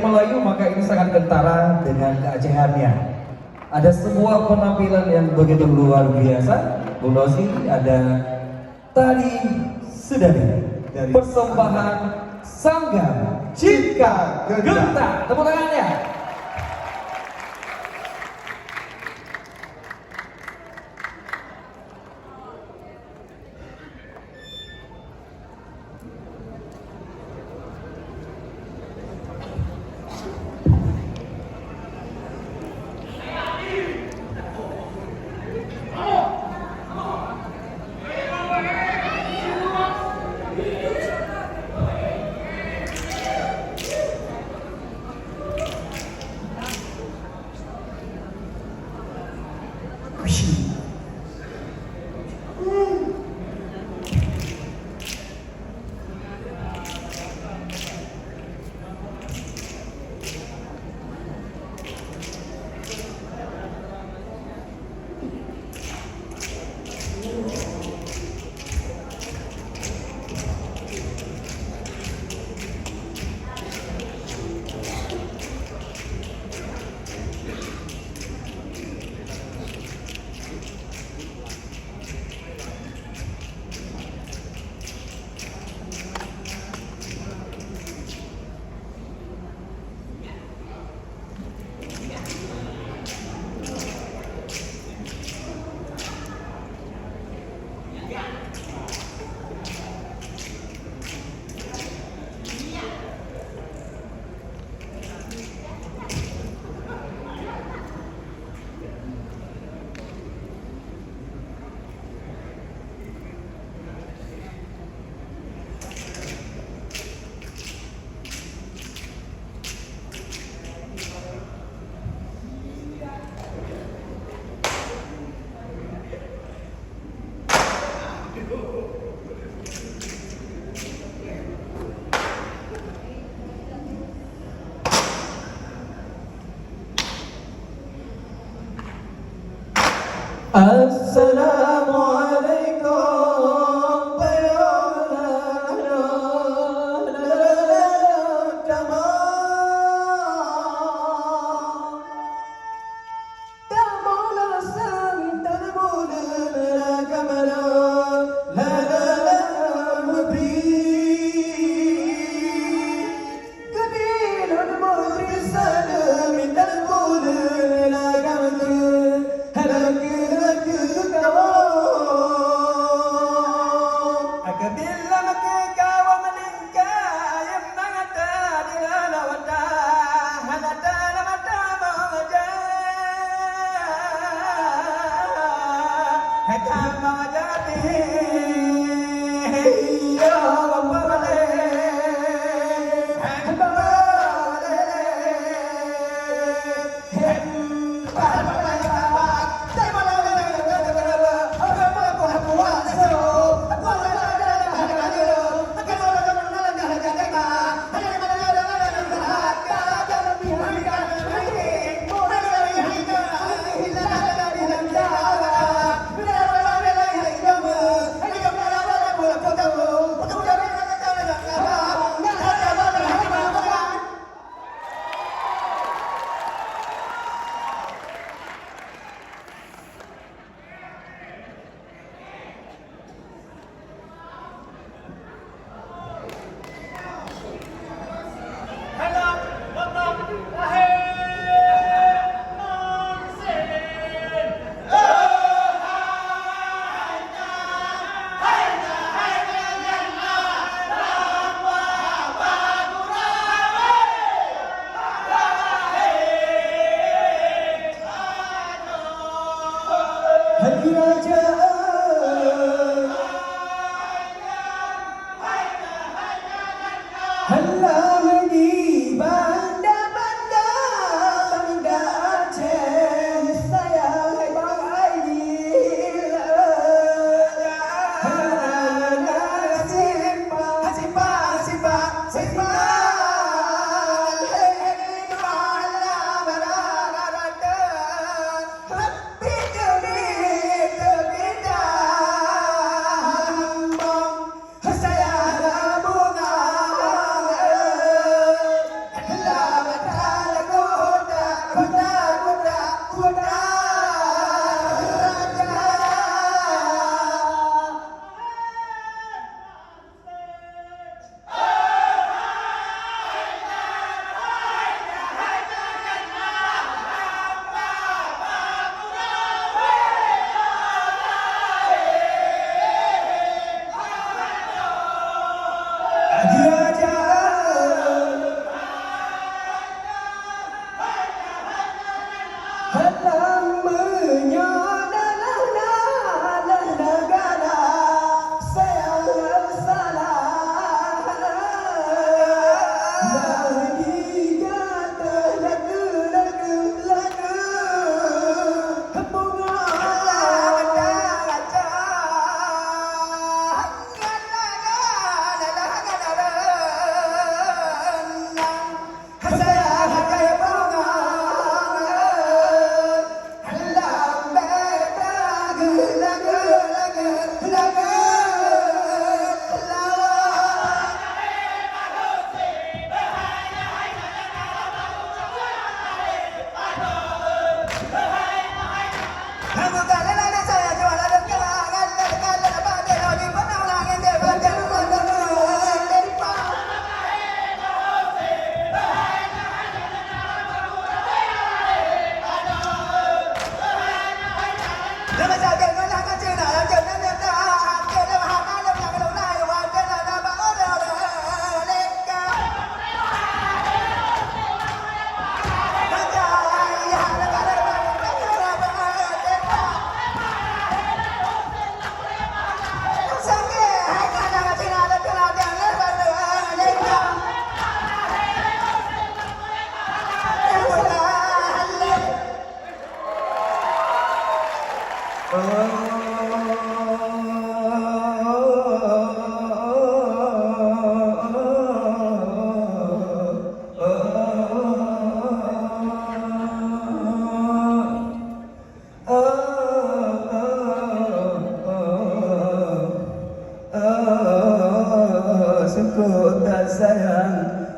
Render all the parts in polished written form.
Melayu maka ini sangat kentara dengan keacehannya. Ada sebuah penampilan yang begitu luar biasa. Bu Nosi, ada tadi Sudari dari persembahan Sanggar Cinta Genta. Tepuk tangannya. Assalamualaikum Sungguh tak sayang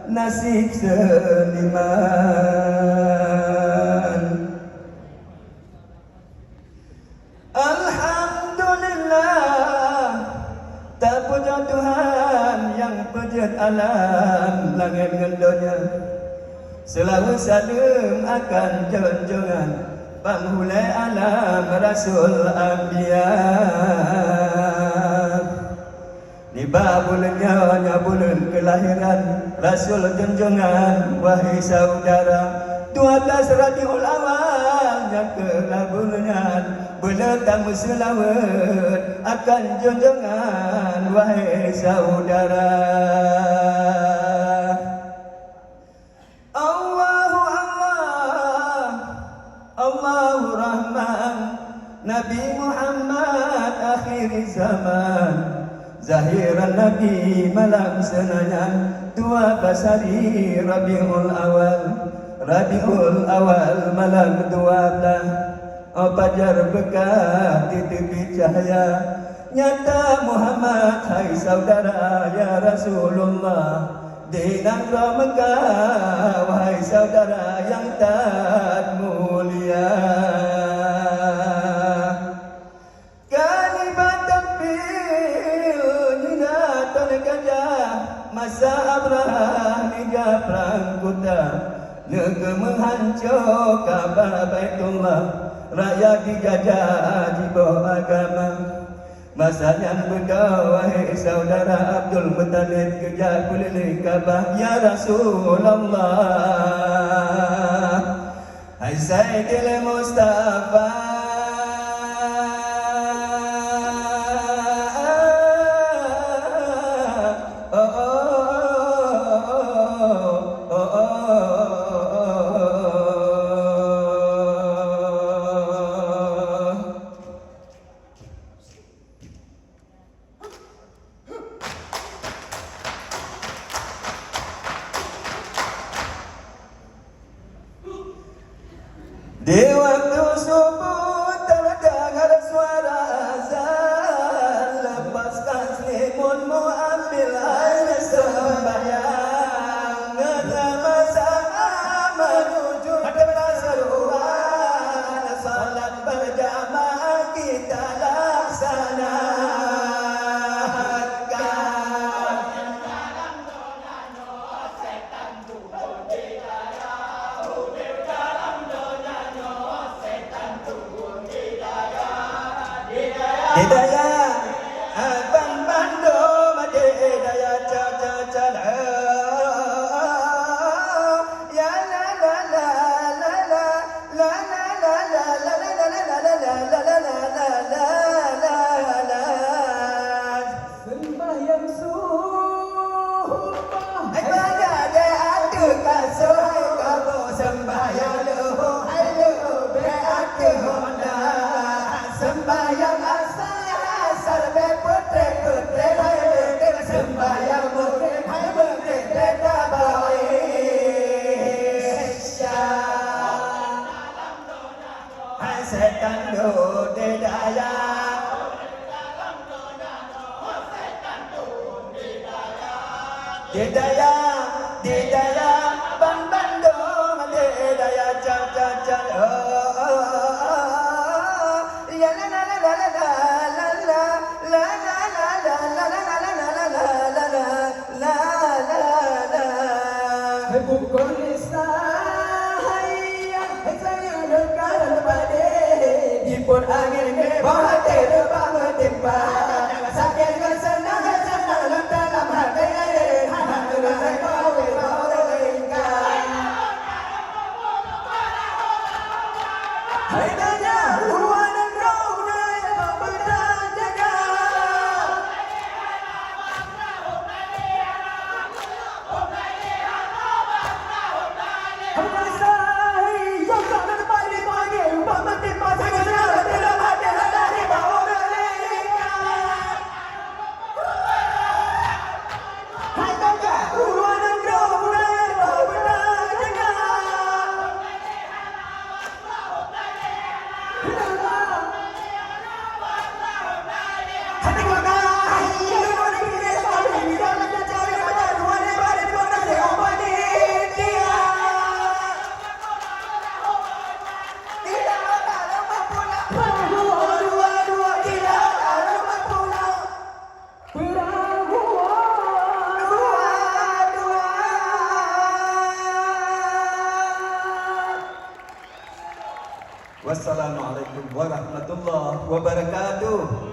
nasib seniman. Alhamdulillah, tak puja Tuhan yang pejat alam langit dengan dunia. Selalu salam akan junjungan penghulai alam Rasul Anbiya. Tiba bulannya bulan kelahiran Rasul junjungan, wahai saudara, 12 Rabiul Awal yang kelabungan bertamu selawat akan junjungan, wahai saudara. Allahu Allah, Allahu Rahman, Nabi Muhammad akhir zaman, zahiran Nabi malam senayan, 12 hari Rabiul Awal, Rabiul Awal malam 12, fajar bekah di tepi cahaya, nyata Muhammad hai saudara ya Rasulullah, di negara Mekah wahai saudara yang tak mulia. Masa Abraham hingga perang kuta, negeri menghancur Kaabah Baitullah, rakyat dijajah di bawah agama. Masa yang muda wahai saudara Abdul Muttalib kejar keliling Kaabah ya Rasulullah, hai Sayyidil Mustafa. Di waktu subuh terdengar suara azan, lepaskan selimutmu ambil air sembahyang, bersama-sama menuju ke Rasulullah, salat berjamaah kita laksanakan. Hidayah Abang Bandung Hidayah Ca-ca-ca-la, ya la la la la la la la la la la la la la la la. Sembahyang subuh ibadah dia ada kasih kamu, sembahyang luhur luhur berada honda, sembahyang putri-putri hai sembahyang murid hai murid beda baik hai setan do daya didaya didaya bang bandung didaya ca-ca-ca ya la la la la la la bukan saya negara badai jipur angin ke bawah terbang mentimpa, sakit kesenang senang dalam hati hanya dengan kau lingkar. Hai tanya luar dan kau naik pembedaan jaga. Hãy subscribe cho kênh Ghiền Mì Gõ để không bỏ lỡ những video hấp dẫn. Wassalamualaikum warahmatullahi wabarakatuh.